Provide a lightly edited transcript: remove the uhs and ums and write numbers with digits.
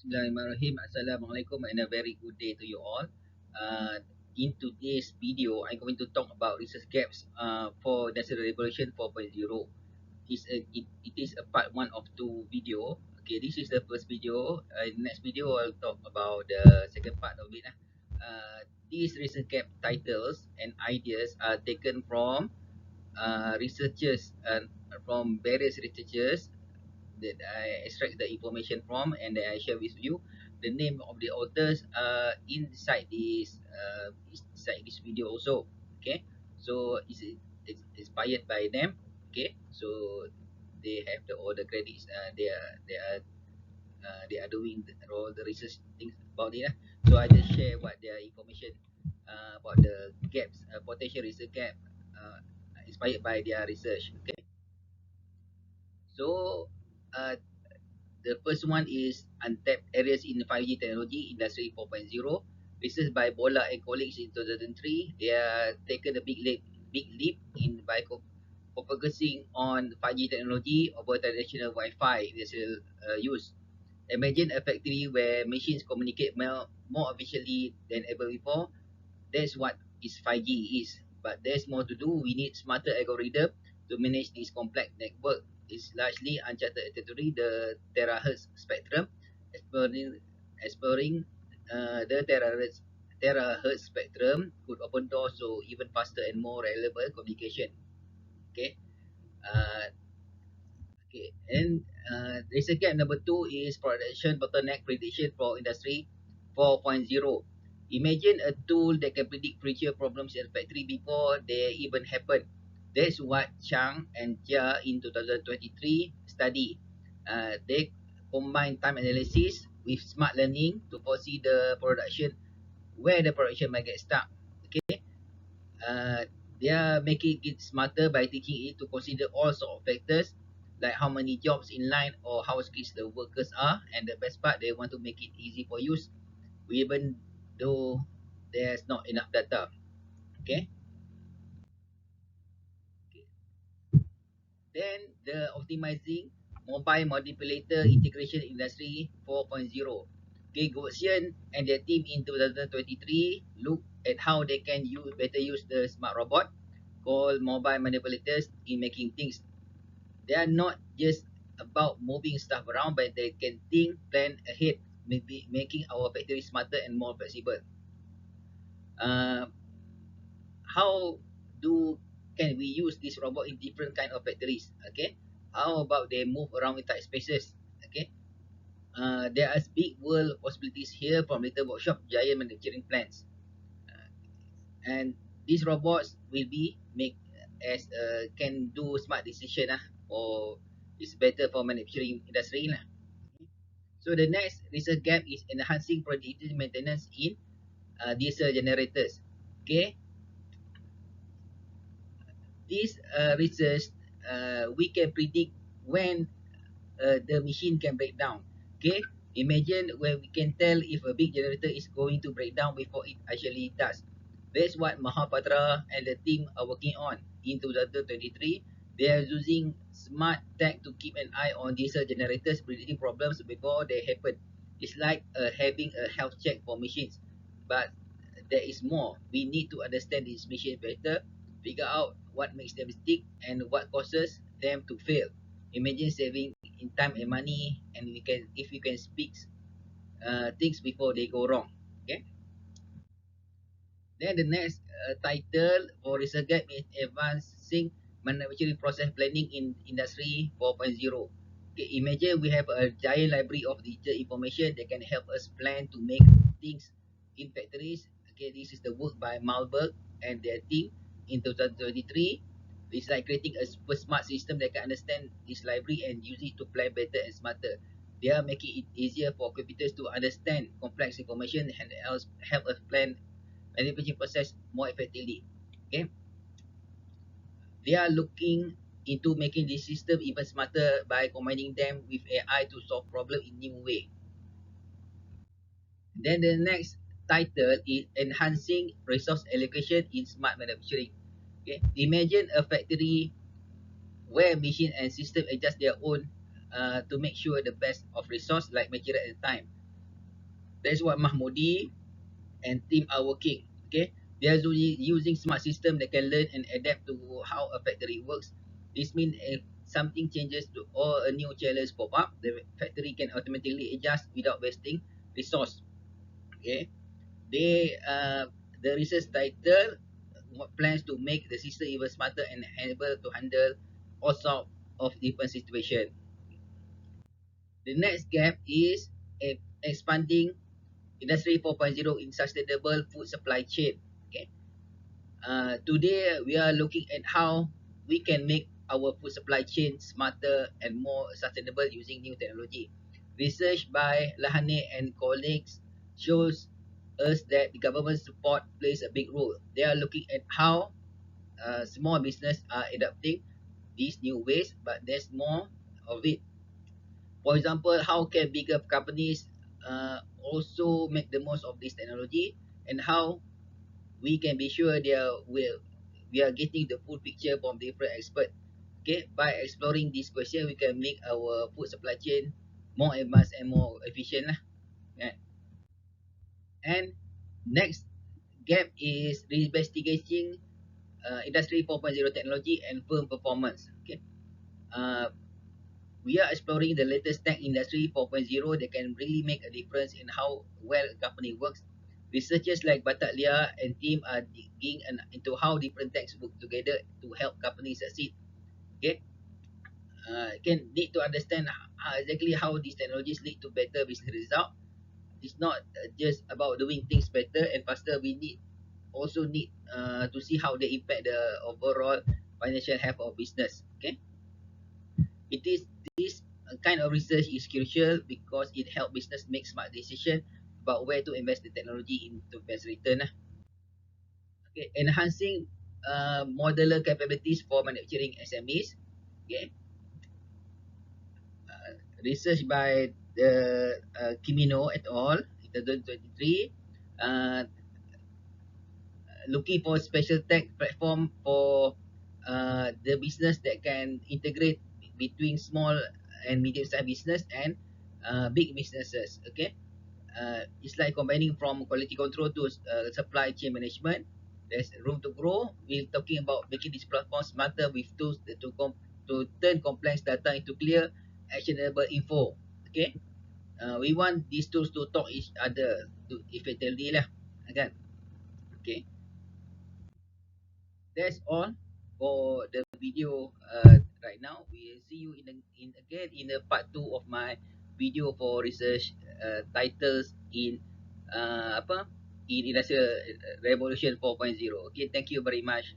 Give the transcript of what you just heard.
Bismillahirrahmanirrahim. Assalamualaikum and a very good day to you all. In today's video, I'm going to talk about research gaps for Industrial Revolution 4.0. It is a part one of two video. Okay, this is the first video. In next video, I'll talk about the second part of it. These research gap titles and ideas are taken from researchers from various researchers that I extract the information from and then I share with you. The name of the authors inside this video also. Okay, so it's inspired by them. Okay, so they have all the credits. They are doing all the research things about it. So I just share what their information about the gaps, potential research gap, inspired by their research. Okay, so uh, the first one is untapped areas in 5G technology, Industry 4.0. Research by Bola and colleagues in 2003. They are taken a big leap in by focusing on 5G technology over traditional Wi-Fi industrial use. Imagine a factory where machines communicate more efficiently than ever before. That's what is 5G is. But there's more to do. We need smarter algorithm to manage this complex network. It's largely uncharted territory, the terahertz spectrum, exploring the terahertz spectrum could open doors to even faster and more reliable communication. Okay. Uh, okay. And research gap number two is production bottleneck prediction for industry 4.0. Imagine a tool that can predict future problems in a factory before they even happen. That's what Chang and Jia in 2023 study. They combine time analysis with smart learning to foresee the production, where the production might get stuck. Okay, uh, they are making it smarter by teaching it to consider all sort of factors like how many jobs in line or how skilled the workers are, and the best part, they want to make it easy for use even though there's not enough data. Okay, then the optimizing mobile manipulator integration industry 4.0. Okay, Gotsion and their team in 2023 look at how they can better use the smart robot called mobile manipulators in making things. They are not just about moving stuff around, but they can think, plan ahead, maybe making our factory smarter and more flexible. Uh, how do can we use this robot in different kind of factories? Okay, how about they move around in tight spaces? Okay, there are big world possibilities here from little workshop giant manufacturing plants, and these robots will be make as can do smart decision or it's better for manufacturing industry lah. So the next research gap is enhancing predictive maintenance in diesel generators. Okay, this research, we can predict when the machine can break down. Okay, imagine when we can tell if a big generator is going to break down before it actually does. That's what Mahapatra and the team are working on in 2023. They are using smart tech to keep an eye on diesel generators, predicting problems before they happen. It's like having a health check for machines, but there is more. We need to understand these machines better, figure out what makes them stick and what causes them to fail. Imagine saving in time and money, and we can if we can speak things before they go wrong. Okay. Then the next title for research gap is advancing manufacturing process planning in industry 4.0. Okay, imagine we have a giant library of digital information that can help us plan to make things in factories. Okay, this is the work by Malberg and their team in 2023. It's like creating a super smart system that can understand this library and use it to plan better and smarter. They are making it easier for computers to understand complex information and help us plan manufacturing process more effectively. Okay, they are looking into making this system even smarter by combining them with AI to solve problems in new way. Then the next title is enhancing resource allocation in smart manufacturing. Okay, imagine a factory where machine and system adjust their own to make sure the best of resource like material and time. That's what Mahmoodi and team are working. Okay, they are using smart system that can learn and adapt to how a factory works. This means if something changes to or a new challenge pop up, the factory can automatically adjust without wasting resource. Okay, they the research title plans to make the system even smarter and able to handle all sorts of different situations. The next gap is expanding Industry 4.0 in sustainable food supply chain. Okay. Today, we are looking at how we can make our food supply chain smarter and more sustainable using new technology. Research by Lahane and colleagues shows us that the government support plays a big role. They are looking at how small business are adapting these new ways, but there's more of it. For example, how can bigger companies also make the most of this technology, and how we can be sure we are getting the full picture from different experts. Okay, by exploring this question, we can make our food supply chain more advanced and more efficient lah. Kan? And next gap is investigating industry 4.0 technology and firm performance. Okay, uh, we are exploring the latest tech industry 4.0 that can really make a difference in how well a company works. Researchers like Battaglia and team are digging into how different techs work together to help companies succeed. Okay, can need to understand exactly how these technologies lead to better business result. It's not just about doing things better and faster. We also need to see how they impact the overall financial health of business. Okay, it is this kind of research is crucial because it helps business make smart decisions about where to invest the technology into best return. Okay, enhancing modular capabilities for manufacturing SMEs. Okay, research by the Kimino et al. In 2023, uh, looking for special tech platform for the business that can integrate between small and medium-sized business and big businesses. Okay, it's like combining from quality control to supply chain management. There's room to grow. We're talking about making this platform smarter with tools to turn complex data into clear, actionable info. Okay, we want these tools to talk each other to effectively lah, kan? Okay, that's all for the video right now. We see you in again in the part 2 of my video for research titles in apa in industrial revolution 4.0. Okay, thank you very much.